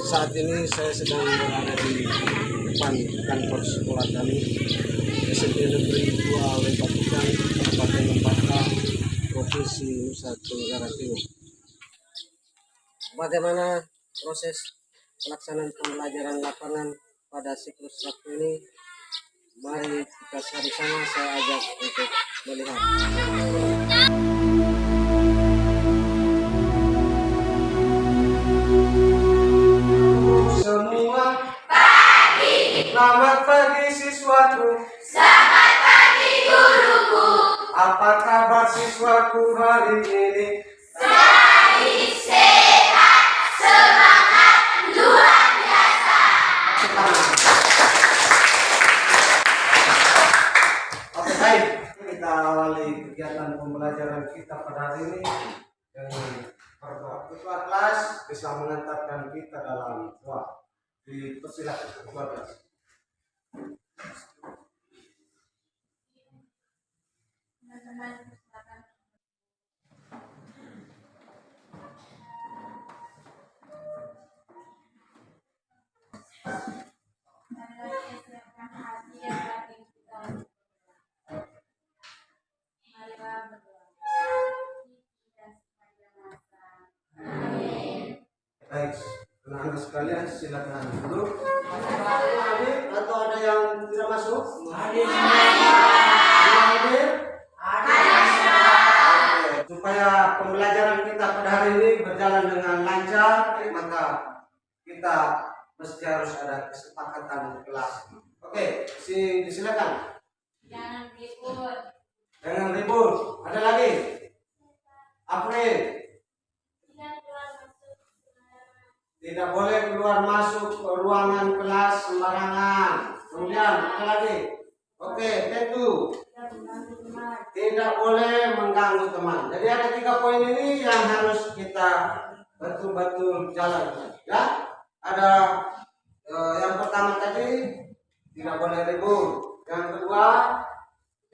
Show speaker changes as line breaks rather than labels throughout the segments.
Saat ini saya sedang berada di depan kantor sekolah kami, SMP Negeri 2 Lepatukan, Kabupaten Lembata, Provinsi Nusa Tenggara Timur. Bagaimana proses pelaksanaan pembelajaran lapangan pada siklus 1 ini? Mari kita sama-sama saya ajak untuk melihat. Semua pagi. Selamat pagi siswaku.
Selamat pagi guruku.
Apa kabar siswaku hari ini?
Baik, sehat, semangat, luar biasa.
Oke, baik. Kita awali kegiatan pembelajaran kita pada hari ini dengan berdoa. Ketua kelas bisa mengantarkan kita dalam doa. Dipersilakan ketua kelas. Baik, anak-anak sekalian silakan duduk. Hadir atau ada yang tidak masuk? Hadir. Hadir. Supaya pembelajaran kita pada hari ini berjalan dengan lancar, maka kita mesti harus ada kesepakatan kelas. Oke, disilakan.
Jangan ribut.
Jangan ribut. Ada lagi? April. Tidak boleh keluar masuk ke ruangan kelas sembarangan. Kemudian apa lagi? Oke, itu tidak boleh mengganggu teman. Jadi ada 3 poin ini yang harus kita betul-betul jalankan. Ya, ada yang pertama tadi tidak boleh ribut. Yang kedua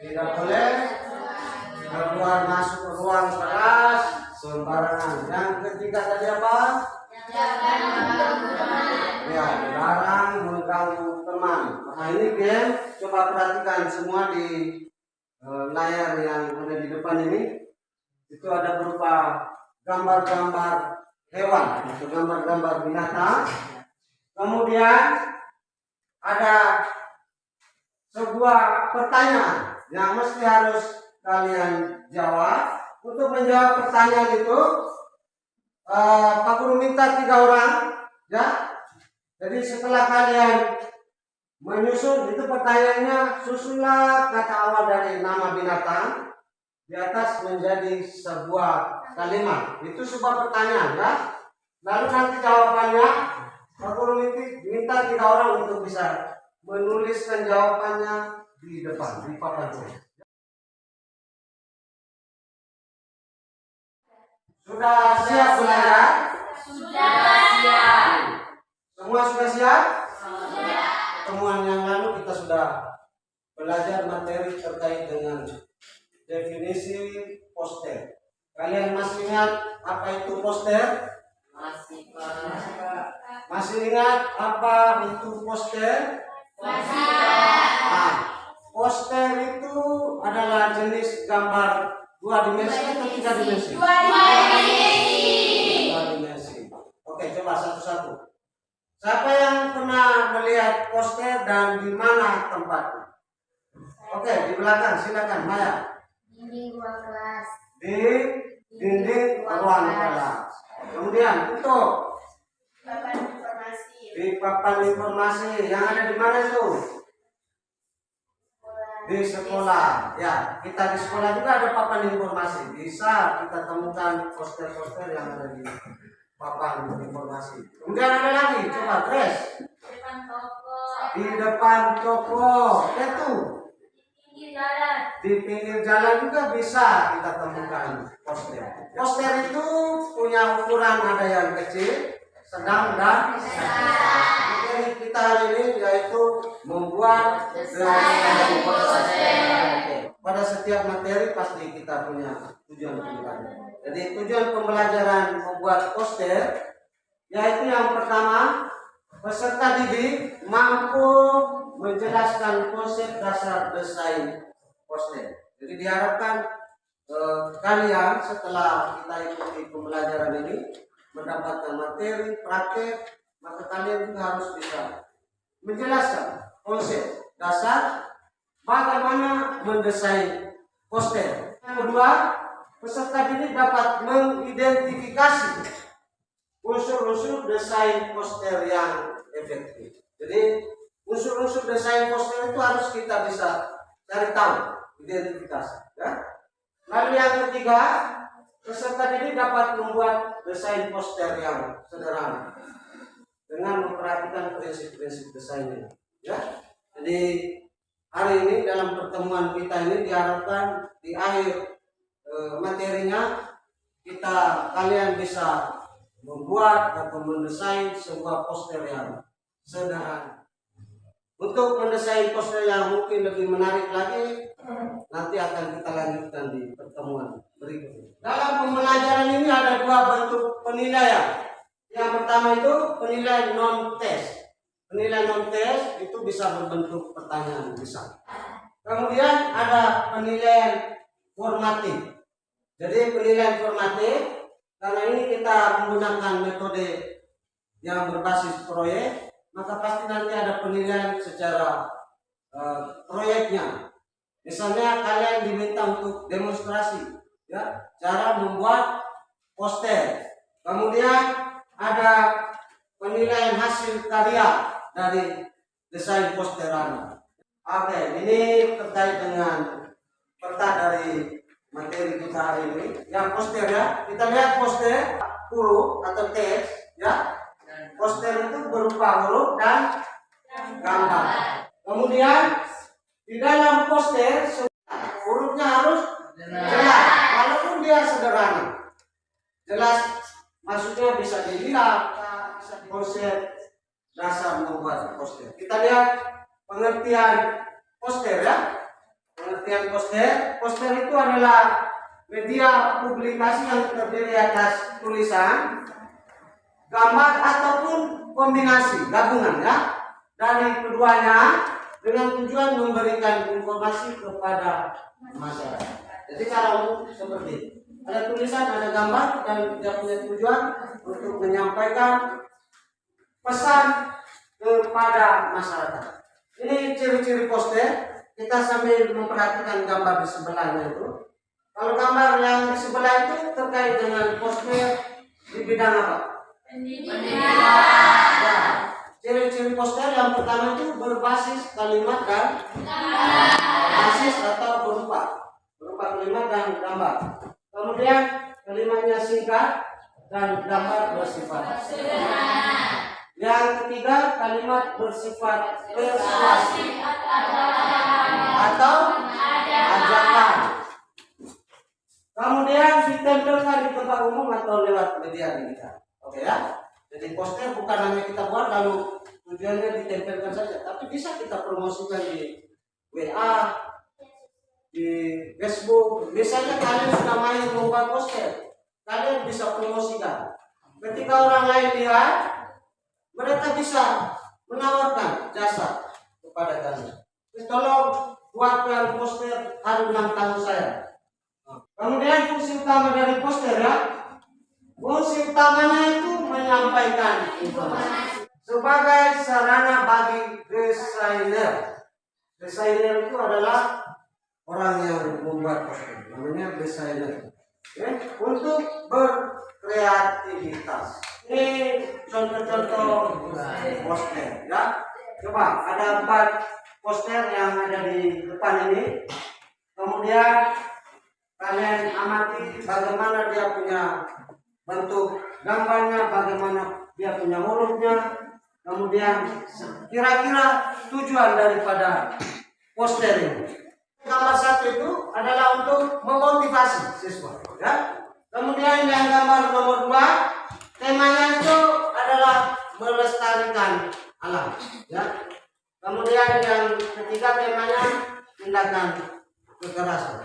tidak boleh keluar masuk ke ruang kelas sembarangan. Yang ketiga tadi apa? Ya, dilarang mengganggu teman. Nah ini game, coba perhatikan semua di layar yang ada di depan ini. Itu ada berupa gambar-gambar hewan atau gambar-gambar binatang. Kemudian ada sebuah pertanyaan yang mesti harus kalian jawab. Untuk menjawab pertanyaan itu Pak Guru minta 3 orang, ya. Jadi setelah kalian menyusun itu pertanyaannya, susunlah kata awal dari nama binatang di atas menjadi sebuah kalimat. Itu sebuah pertanyaan, ya. Lalu nanti jawabannya Pak Guru minta 3 orang untuk bisa menuliskan jawabannya di depan di papan tulis. Sudah siap belajar?
Sudah siap.
Semua sudah siap?
Sudah.
Pertemuan yang lalu kita sudah belajar materi terkait dengan definisi poster. Kalian masih ingat apa itu poster?
Masih,
Pak. Masih ingat apa itu poster?
Masih.
Nah, poster itu adalah jenis gambar 2 dimensi atau 3 dimensi?
2 dimensi.
2 dimensi. Oke, coba satu-satu. Siapa yang pernah melihat poster dan di mana tempatnya? Oke, di belakang, silakan Maya.
Dinding ruang kelas.
Di dinding ruang kelas. Kemudian untuk
Papan informasi.
di papan informasi yang ada di mana itu? Di sekolah. Ya, kita di sekolah juga ada papan informasi. Bisa kita temukan poster-poster yang ada di papan informasi. Kemudian ada lagi, coba Grace.
Depan toko.
Di depan toko, itu
Pinggir jalan.
di pinggir jalan juga bisa kita temukan poster. Poster itu punya ukuran, ada yang kecil, sedang dan besar. Jadi kita hari ini yaitu membuat poster. Pada setiap materi pasti kita punya tujuan pembelajaran. Jadi tujuan pembelajaran membuat poster Yaitu yang pertama, peserta didik mampu menjelaskan konsep dasar desain poster. Jadi diharapkan kalian setelah kita ikuti pembelajaran ini mendapatkan materi praktek, maka kalian juga harus bisa menjelaskan konsep dasar bagaimana mendesain poster. Yang kedua, peserta didik dapat mengidentifikasi unsur-unsur desain poster yang efektif. Jadi unsur-unsur desain poster itu harus kita bisa cari tahu, identifikasi. Ya. Lalu yang ketiga, peserta didik dapat membuat desain poster yang sederhana dengan memperhatikan prinsip-prinsip desainnya. Ya. Jadi hari ini dalam pertemuan kita ini diharapkan di akhir materinya kalian bisa membuat atau mendesain sebuah poster yang sederhana. Untuk mendesain poster yang mungkin lebih menarik lagi, nanti akan kita lanjutkan di pertemuan berikutnya. Dalam pembelajaran ini ada dua bentuk penilaian. Yang pertama itu penilaian non-test. Penilaian non-test itu bisa berbentuk pertanyaan bisa. Kemudian ada penilaian formatif. Jadi penilaian formatif, karena ini kita menggunakan metode yang berbasis proyek, maka pasti nanti ada penilaian secara proyeknya. Misalnya kalian diminta untuk demonstrasi, ya, cara membuat poster. Kemudian ada penilaian hasil karya dari desain poster Anda. Oke, ini terkait dengan peta dari materi kita hari ini. Yang poster ya, kita lihat poster huruf atau teks ya. Poster itu berupa huruf dan gambar. Kemudian di dalam poster hurufnya harus jelas, walaupun dia sederhana. Jelas maksudnya bisa dilihat konsep dasar membuat poster. Kita lihat pengertian poster ya. Pengertian poster, poster itu adalah media publikasi yang terdiri atas tulisan, gambar ataupun kombinasi gabungan ya dari keduanya dengan tujuan memberikan informasi kepada masyarakat. Jadi cara umum seperti itu. Ada tulisan, ada gambar dan dia punya tujuan untuk menyampaikan pesan kepada masyarakat. Ini ciri-ciri poster. Kita sambil memperhatikan gambar di sebelahnya itu. Kalau gambar yang di sebelah itu terkait dengan poster di bidang apa? Ya. Ciri-ciri poster yang pertama itu berbasis kalimat dan basis atau berupa kalimat dan gambar. Kemudian kalimatnya singkat dan gambar bersifat. Yang ketiga, kalimat bersifat persuasif atau ajakan. Kemudian ditempelkan di tempat umum atau lewat media digital. Oke ya. Jadi poster bukan hanya kita buat lalu tujuannya ditempelkan saja, tapi bisa kita promosikan di WA, di Facebook. Misalnya kalian sudah main membuat poster, kalian bisa promosikan. Ketika orang lain lihat, mereka bisa menawarkan jasa kepada kalian. Tolong buatkan poster hari ulang tahun saya. Kemudian fungsi utama dari poster ya, fungsi utamanya itu menyampaikan informasi sebagai sarana bagi desainer. Desainer itu adalah orang yang membuat poster, namanya desainer. Ya, untuk berkreativitas. Ini contoh-contoh poster ya. Coba ada 4 poster yang ada di depan ini. Kemudian kalian amati bagaimana dia punya bentuk gambarnya, bagaimana dia punya hurufnya. Kemudian kira-kira tujuan daripada poster ini. Gambar 1 itu adalah untuk memotivasi siswa ya. Kemudian yang gambar nomor 2, temanya itu adalah melestarikan alam ya. Kemudian yang ketiga temanya tindakan kekerasan.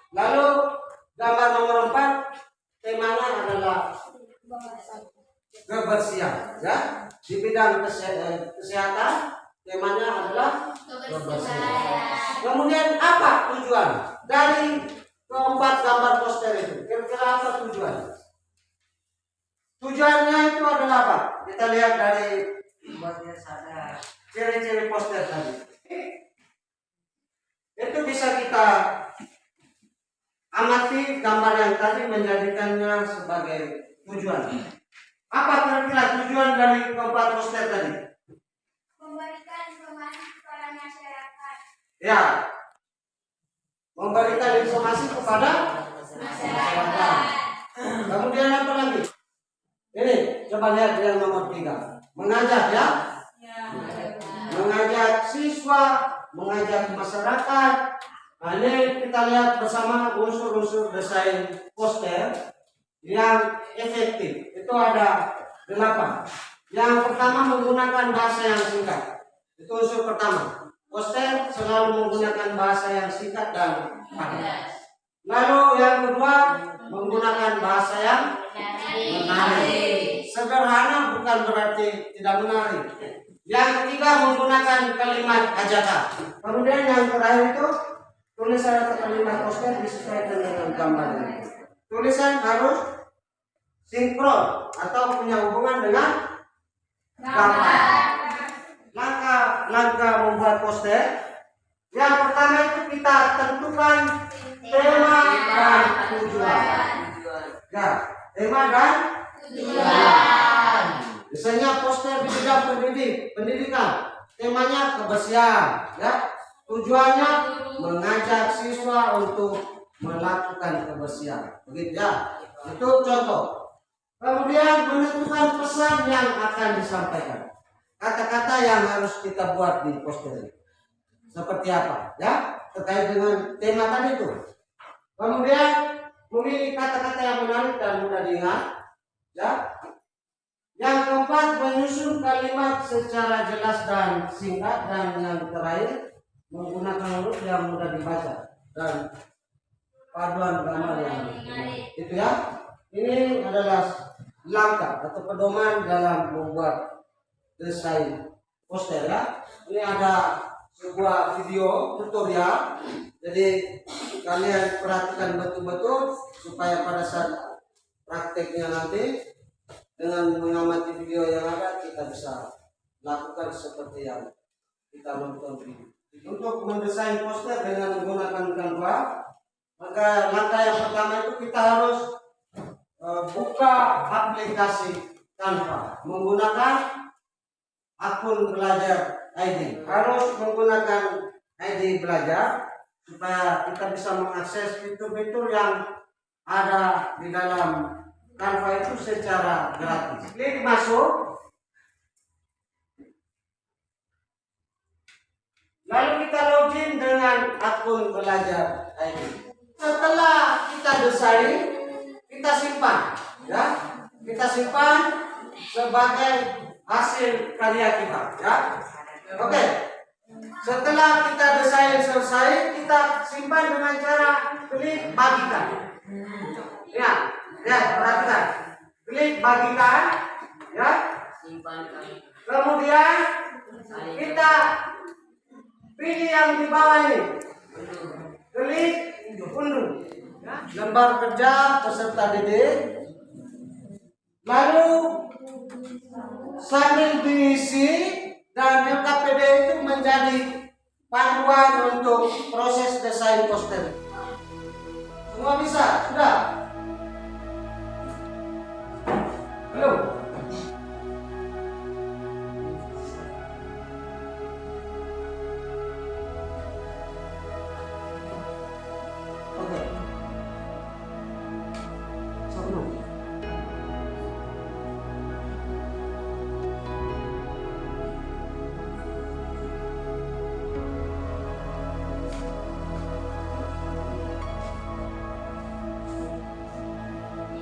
Lalu gambar nomor 4 temanya adalah kebersihan, ya. Di bidang kesehatan temanya adalah kebersihan. Kemudian apa tujuan dari keempat gambar poster itu? Kira-kira apa tujuan? Tujuannya itu adalah apa? Kita lihat dari ciri-ciri poster tadi. Itu bisa kita amati gambar yang tadi menjadikannya sebagai tujuan. Apa kira-kira tujuan dari keempat poster tadi?
Memberikan informasi kepada masyarakat.
Ya, memberikan informasi kepada masyarakat. Kemudian apa lagi? Ini coba lihat yang nomor 3. Mengajak, ya. Mengajak siswa, mengajak masyarakat. Nah, ini kita lihat bersama unsur-unsur desain poster yang efektif. Itu ada 8. Yang pertama menggunakan bahasa yang singkat. Itu unsur pertama. Poster selalu menggunakan bahasa yang singkat dan padat. Lalu yang kedua menggunakan bahasa yang menarik. Sederhana bukan berarti tidak menarik. Yang ketiga menggunakan kalimat ajakan. Kemudian yang terakhir itu tulisan atau kalimat poster disesuaikan dengan gambar ini. Tulisan harus sinkron atau punya hubungan dengan gambar. Langkah membuat poster. Yang pertama itu kita tentukan tema dan tujuan. Ya, tema dan tujuan. Misalnya poster di bidang pendidikan, temanya kebersihan, ya. Tujuannya mengajak siswa untuk melakukan kebersihan. Begitu ya. Itu contoh. Kemudian menentukan pesan yang akan disampaikan. Kata-kata yang harus kita buat di poster ini. Seperti apa? Ya, terkait dengan tema tadi itu. Kemudian memilih kata-kata yang menarik dan mudah diingat. Ya. Yang keempat menyusun kalimat secara jelas dan singkat, dan yang terakhir menggunakan huruf yang mudah dibaca dan paduan gambar yang itu ya. Ini adalah langkah atau pedoman dalam membuat desain poster ya. Ini ada sebuah video tutorial, jadi kalian perhatikan betul-betul supaya pada saat prakteknya nanti dengan mengamati video yang ada kita bisa lakukan seperti yang kita nonton video. Untuk mendesain poster dengan menggunakan Canva, maka langkah yang pertama itu kita harus buka aplikasi Canva menggunakan akun belajar ID. Harus menggunakan ID belajar supaya kita bisa mengakses fitur-fitur yang ada di dalam Canva itu secara gratis. Klik masuk. Lalu kita login dengan akun belajar ID. Setelah kita desain, kita simpan, ya. Kita simpan sebagai hasil karya kita, ya. Oke. Setelah kita desain selesai, kita simpan dengan cara klik bagikan. Ya, perhatikan. Klik bagikan, ya. Kemudian kita pilih yang di bawah ini. Klik unduh. Lembar kerja peserta didik. Lalu sambil diisi dan LKPD itu menjadi panduan untuk proses desain poster. Semua bisa? Sudah? Belum? Oke. Sebelum.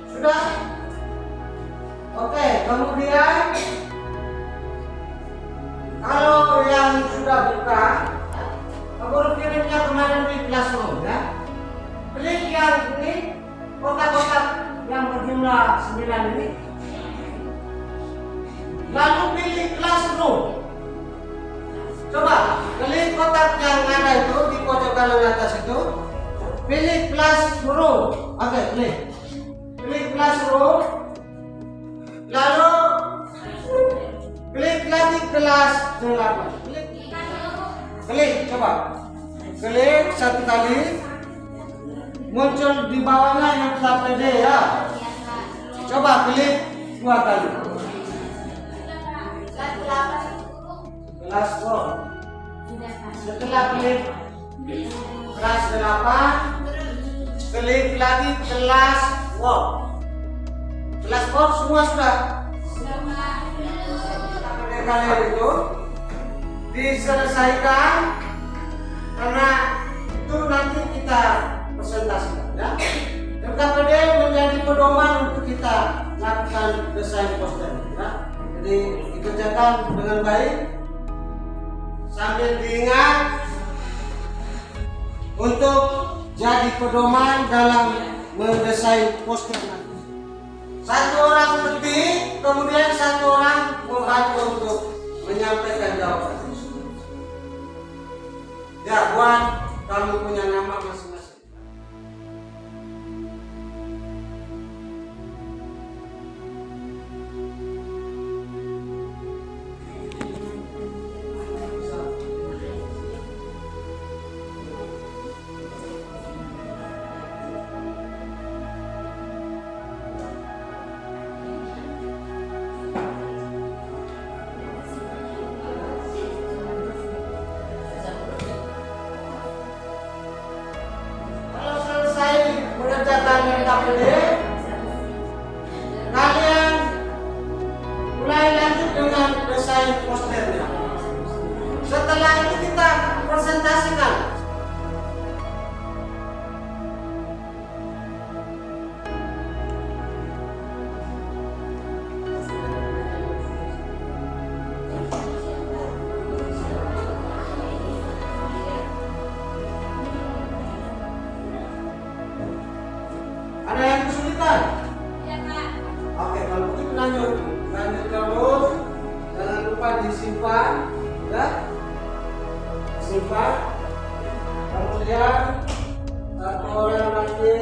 Sudah? Oke, kemudian kalau yang sudah buka, baru kirimnya kemarin di Classroom ya. Klik yang ini, kotak-kotak yang berjumlah 9 ini. Lalu pilih classroom. Coba klik kotak yang ada itu di pojok kanan atas itu. Pilih classroom. Oke, klik. Klik classroom. Lalu klik lagi kelas 8. Klik, coba. Klik satu kali. Muncul di bawahnya yang PD ya. Coba klik 2 kali. Kelas 4. Setelah klik kelas 8, klik lagi kelas 4. Kelas 4 semua sudah. Kalian itu diselesaikan karena itu nanti kita presentasikan ya. Dan KPD menjadi pedoman untuk kita lakukan desain poster ya. Jadi dikerjakan dengan baik sambil diingat untuk jadi pedoman dalam mendesain poster nanti. Satu orang ketik, kemudian satu orang membantu untuk menyampaikan jawaban. Ya, buat kamu punya nama masing-masing. Mengerjakan KPD, kalian mulai lanjut dengan desain posternya. Setelah itu kita presentasikan. Ada yang kesulitan?
Ya, Pak.
Oke, kalau begitu lanjut terus. Jangan lupa disimpan, ya. Simpan. Kemudian satu orang nanti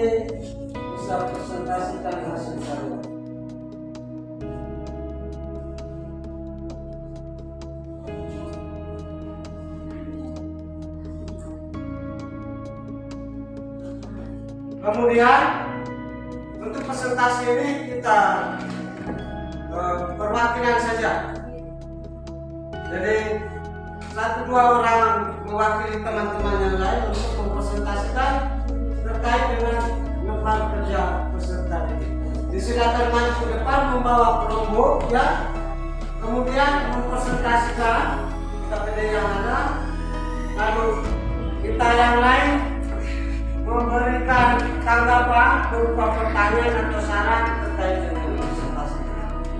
bisa presentasikan hasil karya. Kemudian untuk presentasi ini kita perwakilan saja. Jadi 1-2 orang mewakili teman-teman yang lain untuk mempresentasikan terkait dengan lembar kerja peserta ini. Disilakan maju ke depan membawa Chromebook ya. Kemudian mempresentasikan KPD yang ada. Lalu kita yang lain memberikan tanggapan berupa pertanyaan atau saran terkait dengan presentasi.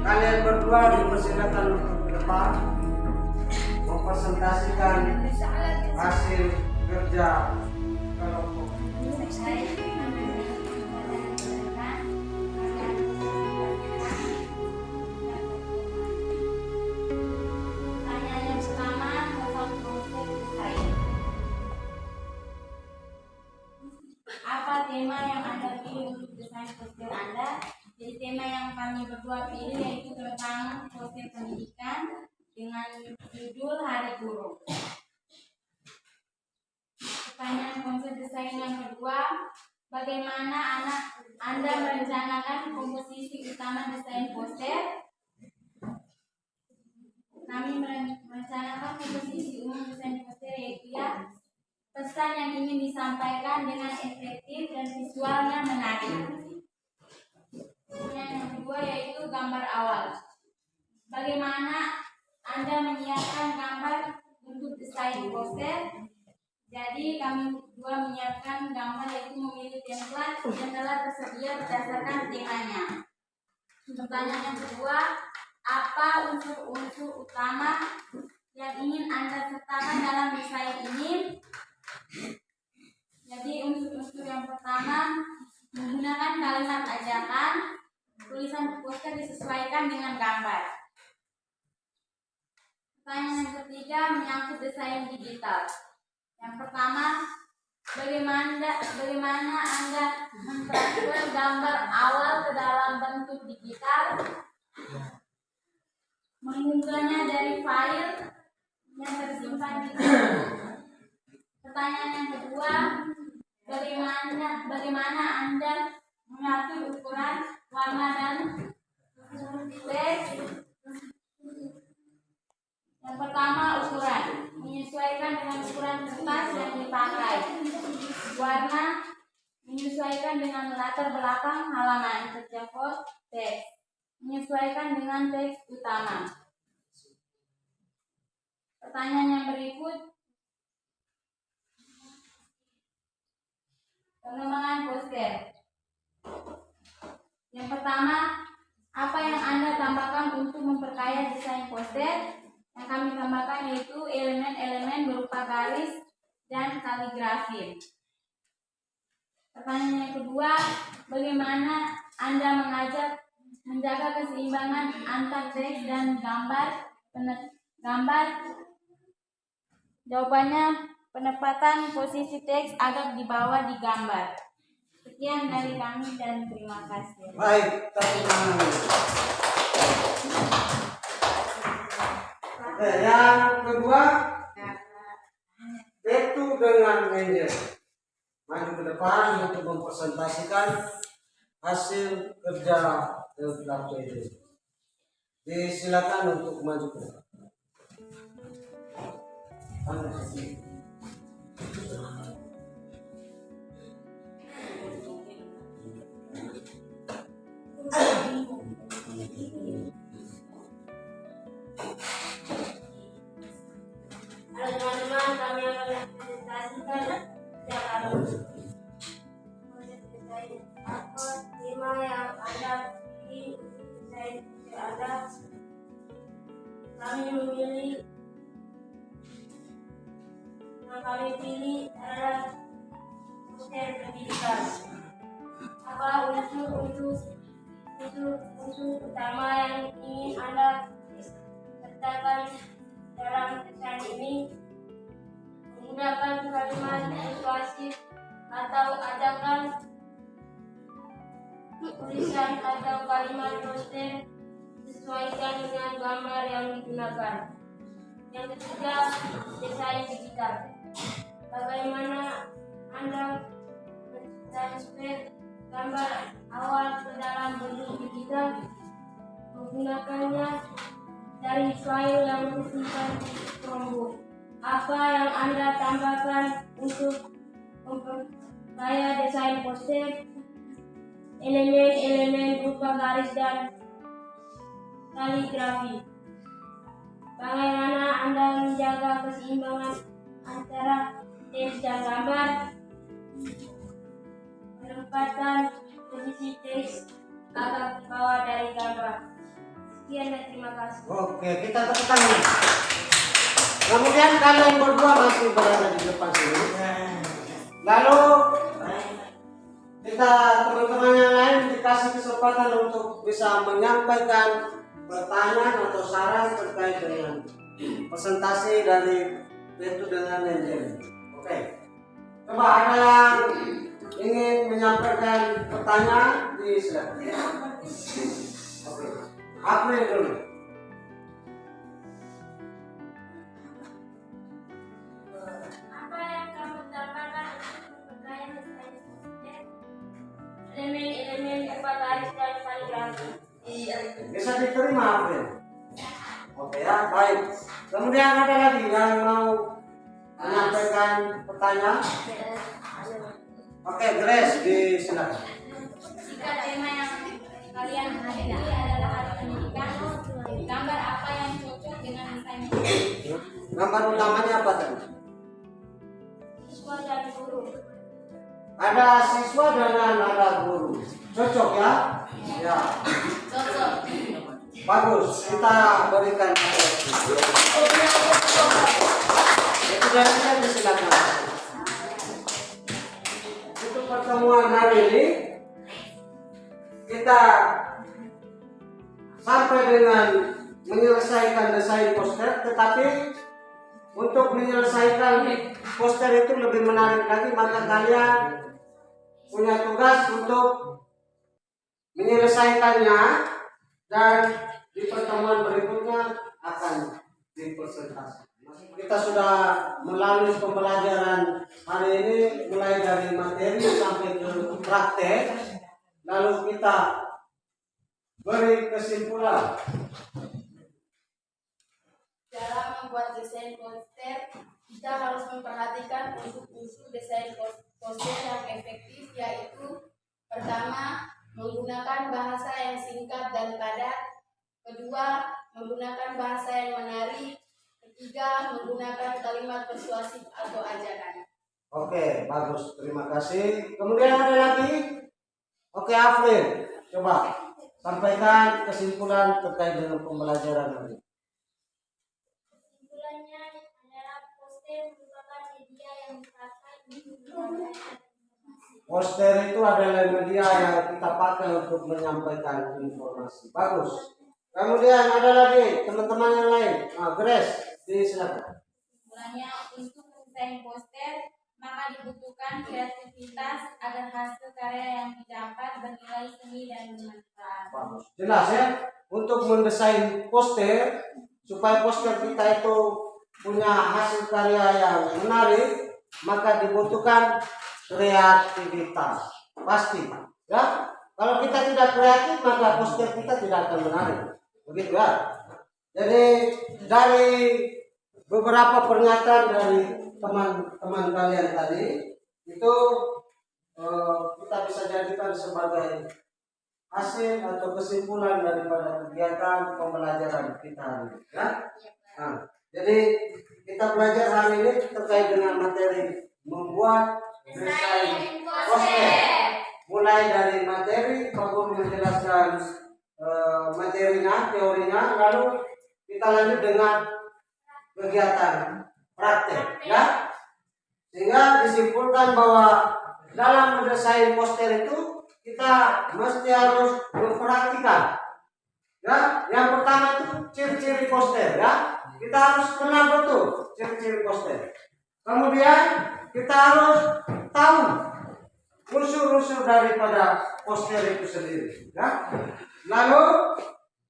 Kalian berdua dipersilakan untuk ke depan mempresentasikan hasil kerja kelompok.
Apa tema yang Anda pilih untuk desain poster Anda? Jadi tema yang kami berdua pilih yaitu tentang poster pendidikan dengan judul Hari Guru. Pertanyaan konsep desain yang kedua, bagaimana Anda merencanakan komposisi utama desain poster? Kami merencanakan komposisi umum desain poster yaitu ya, pesan yang ingin disampaikan dengan efektif dan visualnya menarik. Yang kedua yaitu gambar awal. Bagaimana Anda menyiapkan gambar untuk desain poster? Jadi kami berdua menyiapkan gambar yaitu memilih template yang telah tersedia berdasarkan temanya. Pertanyaan yang kedua, apa unsur-unsur utama yang ingin Anda sertakan dalam desain ini? Jadi unsur-unsur yang pertama, menggunakan kalimat ajakan, tulisan poster disesuaikan dengan gambar. Pertanyaan yang ketiga menyangkut desain digital. Yang pertama, bagaimana Anda mentransfer gambar awal ke dalam bentuk digital? Mengunggahnya dari file yang tersimpan di Google. Pertanyaan yang kedua, bagaimana Anda mengatur ukuran, warna, dan teks? Yang pertama, ukuran. Menyesuaikan dengan ukuran kertas yang dipakai. Warna, menyesuaikan dengan latar belakang halaman terjangkau teks. Menyesuaikan dengan teks utama. Pertanyaan yang berikut, pengembangan poster. Yang pertama, apa yang Anda tambahkan untuk memperkaya desain poster? Yang kami tambahkan yaitu elemen-elemen berupa garis dan kaligrafi. Pertanyaan yang kedua, bagaimana Anda menjaga keseimbangan antar teks dan gambar? Jawabannya, penempatan posisi teks agar di bawah di gambar. Sekian dari kami dan terima kasih.
Baik, tepuk tangan. Yang kedua, itu dengan manajer maju ke depan untuk mempresentasikan hasil kerja LKPD. Disilakan untuk maju ke depan.
Halo teman-teman, kami akan mempresentasikan tema yang Anda pilih desain Anda. Kami pilih adalah poster pendidikan. Apa unsur utama yang ingin Anda sertakan dalam desain ini? Menggunakan kalimat persuasif atau ajakan, tulisan atau kalimat poster sesuaikan dengan gambar yang digunakan. Yang ketiga, desain digital. Bagaimana Anda mentransfer gambar awal ke dalam bentuk digital? Menggunakannya dari file yang tersimpan di Chromebook. Apa yang Anda tambahkan untuk memperkaya desain poster? Elemen-elemen berupa garis dan kaligrafi. Bagaimana Anda menjaga keseimbangan antara teks dan gambar? Menempatkan posisi teks agar bawah dari gambar. Sekian dan terima kasih.
Oke, kita tepuk tangan. Kemudian kalian berdua masih berada di depan sini. Lalu kita teman-teman yang lain dikasih kesempatan untuk bisa menyampaikan pertanyaan atau saran terkait dengan presentasi dari itu dengan manajer. Oke. Coba ada yang ingin menyampaikan pertanyaan di silakan. Oke. April dulu.
Apa yang kamu tambahkan untuk memperkaya desain poster? Elemen-elemen berupa garis dan kaligrafi.
Bisa diterima April. Oke ya, baik. Kemudian ada lagi yang mau menyampaikan pertanyaan? Oke, Grace, silakan.
Jika tema yang kalian hadiri adalah pendidikan, gambar apa yang cocok dengan desain poster?
Gambar utamanya apa tadi?
Siswa dan guru.
Ada siswa dan ada guru. Cocok ya? Ya.
Cocok.
Bagus, kita berikan apresiasi. Itu dari silakan. Untuk pertemuan hari ini kita sampai dengan menyelesaikan desain poster, tetapi untuk menyelesaikan poster itu lebih menarik lagi, maka kalian punya tugas untuk menyelesaikannya dan di pertemuan berikutnya akan dipresentasikan. Kita sudah melalui pembelajaran hari ini mulai dari materi sampai ke praktek, lalu kita beri kesimpulan.
Dalam membuat desain poster, kita harus memperhatikan unsur-unsur desain poster yang efektif, yaitu pertama, menggunakan bahasa yang singkat dan padat. Kedua, menggunakan bahasa yang menarik. Ketiga, menggunakan kalimat persuasif atau ajakan.
Oke, bagus. Terima kasih. Kemudian ada lagi? Oke, Afril. Coba sampaikan kesimpulan terkait dengan pembelajaran hari.
Kesimpulannya adalah poster merupakan media yang dipakai untuk menyampaikan informasi.
Poster itu adalah media yang kita pakai untuk menyampaikan informasi. Bagus. Kemudian ada lagi teman-teman yang lain. Grace, silakan.
Kesimpulannya, untuk mendesain poster, maka dibutuhkan kreativitas agar hasil karya yang didapat bernilai seni dan bermanfaat.
Bagus. Jelas ya. Untuk mendesain poster supaya poster kita itu punya hasil karya yang menarik, maka dibutuhkan kreativitas. Pasti. Ya. Kalau kita tidak kreatif, maka poster kita tidak akan menarik. Begitu ya. Jadi dari beberapa pernyataan dari teman-teman kalian tadi itu kita bisa jadikan sebagai hasil atau kesimpulan daripada kegiatan pembelajaran kita hari ini. Ya? Nah, jadi kita belajar hari ini terkait dengan materi membuat desain poster. Mulai dari materi, Pak Guru menjelaskan materinya, teorinya, lalu kita lanjut dengan kegiatan praktek, ya. Sehingga disimpulkan bahwa dalam mendesain poster itu kita mesti harus memperhatikan, ya. Yang pertama itu ciri-ciri poster, ya. Kita harus kenal betul ciri-ciri poster. Kemudian kita harus tahu unsur-unsur daripada poster itu sendiri, ya. Lalu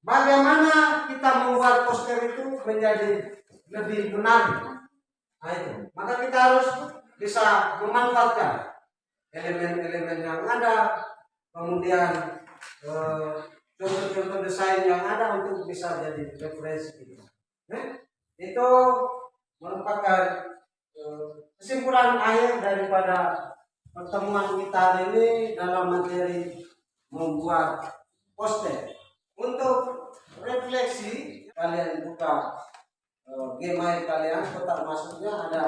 bagaimana kita membuat poster itu menjadi lebih menarik. Nah itu, maka kita harus bisa memanfaatkan elemen-elemen yang ada, kemudian contoh-contoh desain yang ada untuk bisa jadi referensi kita. Itu merupakan kesimpulan akhir daripada pertemuan kita hari ini dalam materi membuat poster. Untuk refleksi, kalian buka Gmail kalian, kotak masuknya ada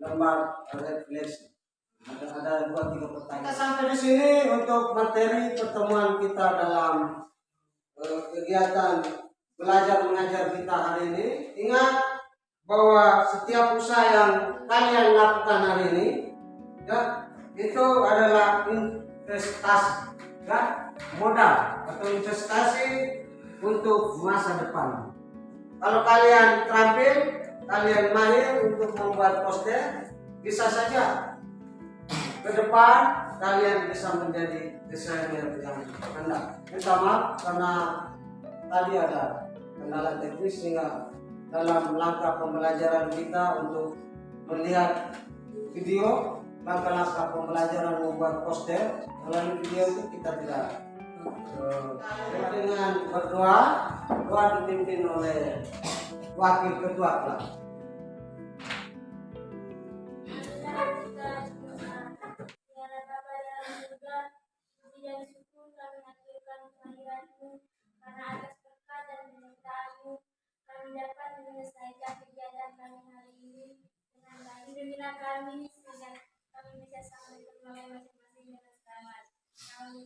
lembar refleksi. Ada 2-3 pertanyaan. Kita sampai di sini untuk materi pertemuan kita dalam kegiatan belajar mengajar kita hari ini. Ingat bahwa setiap usaha yang kalian lakukan hari ini, ya, itu adalah investasi, ya, modal atau investasi untuk masa depan. Kalau kalian terampil, kalian mahir untuk membuat poster, bisa saja ke depan kalian bisa menjadi desainer yang handal. Minta maaf karena tadi ada kendala teknis, sehingga dalam langkah pembelajaran kita untuk melihat video langkah-langkah pembelajaran membuat poster melalui video itu kita tidak dengan berdoa. Doa dipimpin oleh wakil ketua kelas.
Karena atas berkat dan penyertaan-Mu kami dapat menyelesaikan kegiatan kami hari ini dengan baik. Bimbinglah kami sehingga kami bisa sampai ke masing-masing dengan selamat. Kami